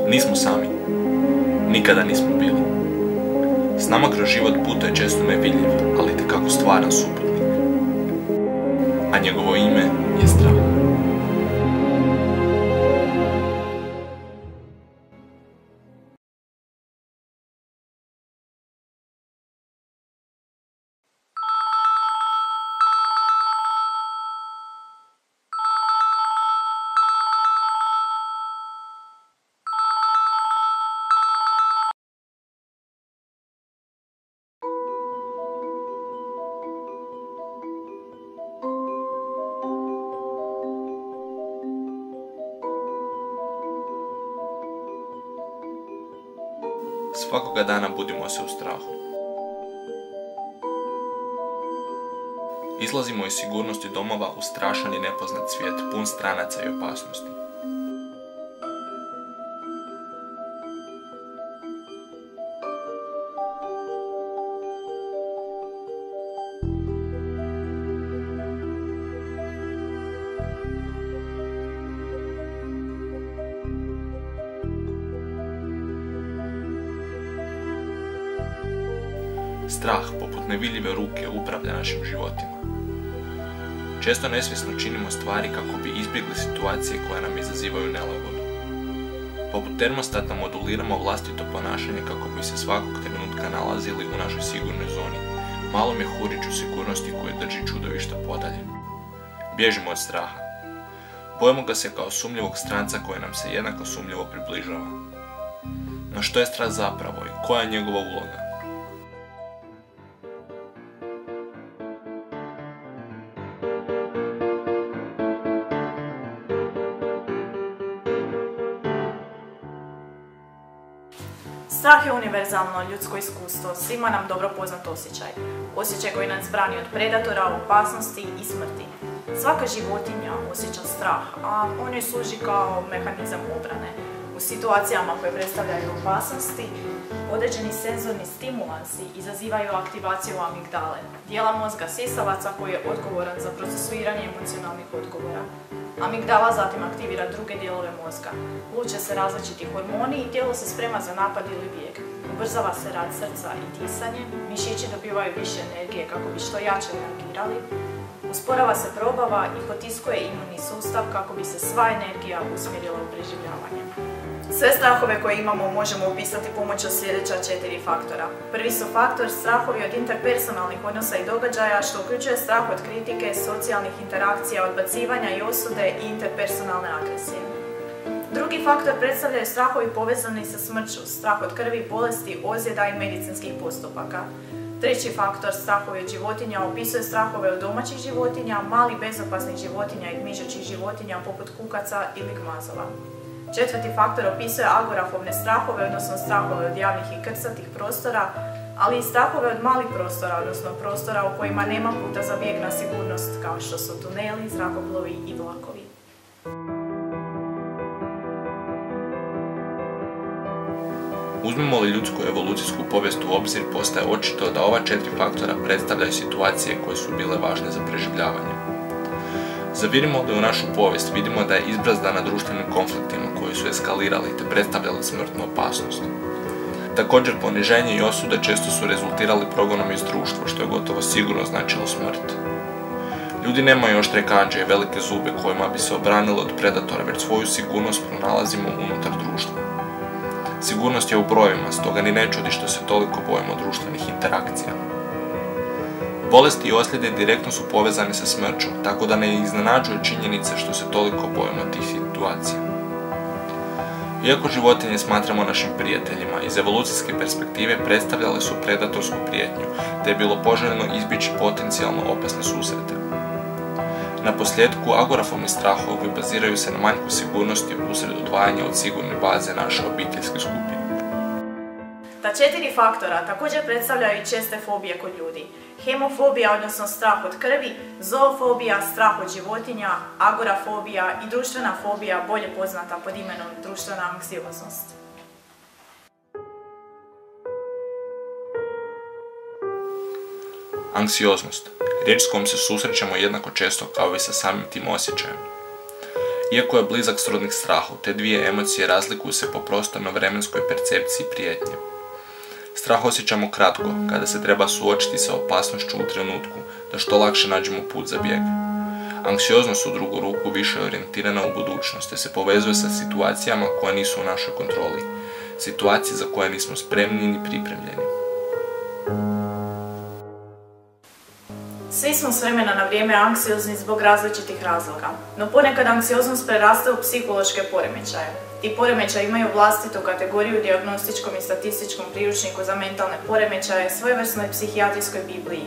Nismo sami. Nikada nismo bili. S nama kroz život putuje često nevidljiv, ali itekako stvaran suprotnik. A njegovo ime je strah. Svakoga dana budimo se u strahu. Izlazimo iz sigurnosti domova u strašan i nepoznat svijet, pun stranaca i opasnosti. Strah, poput nevidljive ruke, upravlja našim životima. Često nesvjesno činimo stvari kako bi izbjegli situacije koje nam izazivaju nelagodu. Poput termostata moduliramo vlastito ponašanje kako bi se svakog trenutka nalazili u našoj sigurnoj zoni, malom mjehuriću sigurnosti koji drži čudovišta podalje. Bježimo od straha. Bojimo ga se kao sumnjivog stranca koji nam se jednako sumnjivo približava. No što je strah zapravo i koja je njegova uloga? Strah je univerzalno ljudsko iskustvo, svima nam dobro poznat osjećaj. Osjećaj koji nas brani od predatora, opasnosti i smrti. Svaka životinja osjeća strah, a on joj služi kao mehanizam obrane. U situacijama koje predstavljaju opasnosti, određeni senzorni stimulansi izazivaju aktivaciju amigdale, dijela mozga sisavaca koji je odgovoran za procesuiranje emocionalnih odgovora. Amigdala zatim aktivira druge dijelove mozga. Luče se različiti hormoni i tijelo se sprema za napad ili bijeg. Ubrzava se rad srca i disanje, mišići dobivaju više energije kako bi što jače reagirali. Usporava se probava i potiskuje imunni sustav kako bi se sva energija usmjerila u preživljavanje. Sve strahove koje imamo možemo opisati pomoću sljedeća 4 faktora. Prvi su faktor strahovi od interpersonalnih odnosa i događaja, što uključuje strah od kritike, socijalnih interakcija, odbacivanja i osude i interpersonalne agresije. Drugi faktor predstavljaju strahovi povezani sa smrću, strah od krvi, bolesti, ozljeda i medicinskih postupaka. Treći faktor, strahovi od životinja, opisuje strahove od domaćih životinja, malih bezopasnih životinja i gmižećih životinja poput kukaca ili gmazova. Četvrti faktor opisuje agorafobne strahove, odnosno strahove od javnih i krcatih prostora, ali i strahove od malih prostora, odnosno prostora u kojima nema puta za bijeg na sigurnost, kao što su tuneli, zrakoplovi i vlakovi. Uzmemo li ljudsku evolucijsku povijest u obzir, postaje očito da ova 4 faktora predstavljaju situacije koje su bile važne za preživljavanje. Zavirimo li u našu povijest, vidimo da je izbrazdana društvenim konfliktima koji su eskalirali te predstavljali smrtnu opasnost. Također, poniženje i osude često su rezultirali progonom iz društva, što je gotovo sigurno značilo smrt. Ljudi nemaju oštre kandže i velike zube kojima bi se obranili od predatora, već svoju sigurnost pronalazimo unutar društva. Sigurnost je u brojevima, stoga ni ne čudi što se toliko bojimo društvenih interakcija. Bolesti i ozljede direktno su povezane sa smrću, tako da ne iznenađuje činjenica što se toliko bojimo tih situacija. Iako životinje smatramo našim prijateljima, iz evolucijske perspektive predstavljale su predatorsku prijetnju, te je bilo poželjno izbjeći potencijalno opasne susrete. Na posljedku, agorafobni strahovi baziraju se na manjku sigurnosti usred odvajanja od sigurne baze naše obiteljske skupine. Ta 4 faktora također predstavljaju i česte fobije kod ljudi. Hemofobija, odnosno strah od krvi, zoofobija, strah od životinja, agorafobija i društvena fobija, bolje poznata pod imenom društvena anksioznost. Anksioznost. riječ s kojom se susrećemo jednako često kao i sa samim tim osjećajem. Iako je blizak srodnik strahu, te dvije emocije razlikuju se po prostorno-vremenskoj percepciji prijetnje. Strah osjećamo kratko, kada se treba suočiti sa opasnošću u trenutku, da što lakše nađemo put za bijeg. Anksioznost u drugu ruku više je orijentirana u budućnost, te se povezuje sa situacijama koje nisu u našoj kontroli, situacije za koje nismo spremni ni pripremljeni. Svi smo s vremena na vrijeme anksiozni zbog različitih razloga, no ponekad anksioznost preraste u psihološke poremećaje. Ti poremećaji imaju vlastitu kategoriju u dijagnostičkom i statističkom priručniku za mentalne poremećaje, svojevrsnoj psihijatrijskoj bibliji,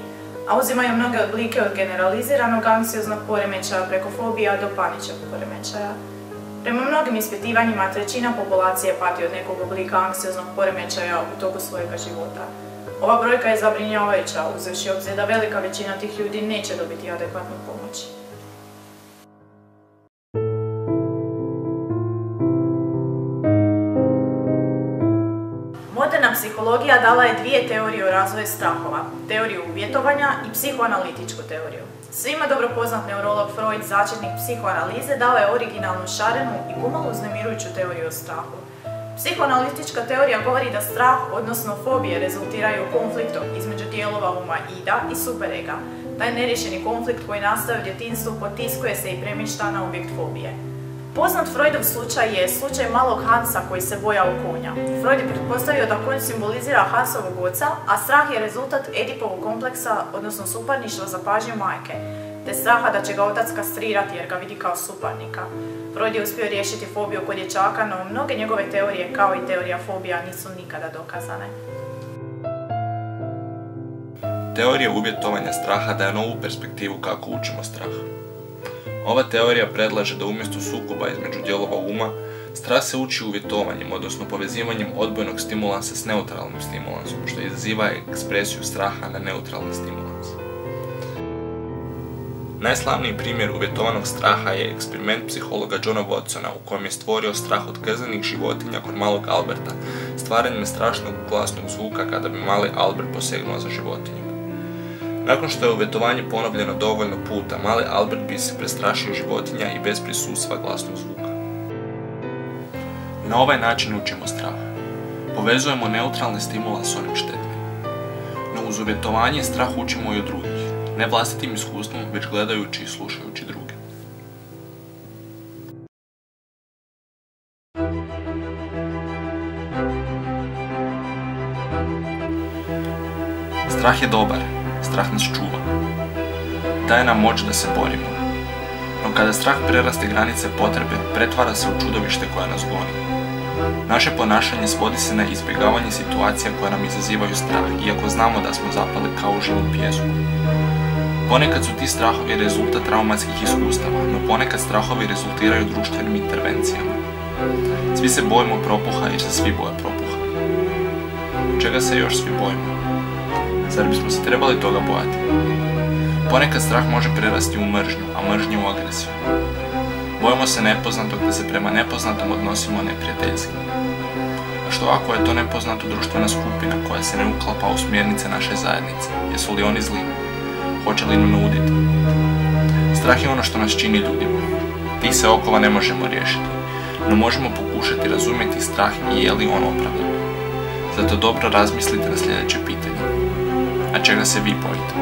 a uzimaju mnoge oblike od generaliziranog anksioznog poremećaja preko fobija do paničnog poremećaja. Prema mnogim ispitivanjima, trećina populacije pati od nekog oblika anksioznog poremećaja u toku svojega života. Ova brojka je zabrinjavajuća, uzevši obzir da velika većina tih ljudi neće dobiti adekvatnu pomoć. Moderna psihologija dala je dvije teorije o razvoju strahova, teoriju uvjetovanja i psihoanalitičku teoriju. Svima dobro poznat neurolog Freud, začetnik psihoanalize, dao je originalnu, šarenu i pomalo uznemirujuću teoriju o strahu. Psihoanalitička teorija govori da strah, odnosno fobije, rezultiraju konfliktom između dijelova uma ida i superega. Taj neriješeni konflikt koji nastaje u djetinjstvu potiskuje se i premješta na objekt fobije. Poznat Freudov slučaj je slučaj malog Hansa koji se bojao konja. Freud je pretpostavio da konj simbolizira Hansovog oca, a strah je rezultat Edipovog kompleksa, odnosno suparništva za pažnju majke, te straha da će ga otac kastrirati jer ga vidi kao suparnika. Freud je uspio riješiti fobiju kod dječaka, no mnoge njegove teorije, kao i teorija fobija, nisu nikada dokazane. Teorija uvjetovanja straha daje novu perspektivu kako učimo strah. Ova teorija predlaže da umjesto sukoba između dijelova uma, strah se uči uvjetovanjem, odnosno povezivanjem odbojnog stimulansa s neutralnim stimulansom, što izaziva ekspresiju straha na neutralni stimulans. Najslavniji primjer uvjetovanog straha je eksperiment psihologa Johna Watsona u kojem je stvorio strah od krzanih životinja kod malog Alberta, stvaranjem strašnog glasnog zvuka kada bi mali Albert posegnuo za životinjom. Nakon što je uvjetovanje ponovljeno dovoljno puta, mali Albert bi se prestrašio životinja i bez prisustva glasnog zvuka. Na ovaj način učimo strah. Povezujemo neutralni stimulans s onim štetnim. No uz uvjetovanje strah učimo i od drugih, ne vlastitim iskustvom, već gledajući i slušajući druge. Strah je dobar, strah nas čuva. Daje nam moć da se borimo. No kada strah preraste granice potrebe, pretvara se u čudovište koja nas goni. Naše ponašanje svodi se na izbjegavanje situacija koje nam izazivaju strah, iako znamo da smo zapali kao u živu pjesmu. Ponekad su ti strahovi rezultat traumatskih iskustava, no ponekad strahovi rezultiraju društvenim intervencijama. Svi se bojimo propuha jer se svi boje propuha. Čega se još svi bojimo? Zar bismo se trebali toga bojati? Ponekad strah može prerasti u mržnju, a mržnju u agresiju. Bojimo se nepoznatog te se prema nepoznatom odnosimo neprijateljski. A što ako je to nepoznato društvena skupina koja se ne uklapa u smjernice naše zajednice? Jesu li oni zli? Hoće li nam nuditi? Strah je ono što nas čini ljudima. Tih se okova ne možemo riješiti, no možemo pokušati razumjeti strah i je li on opravdan. Zato dobro razmislite na sljedeće pitanje. A čega se vi bojite?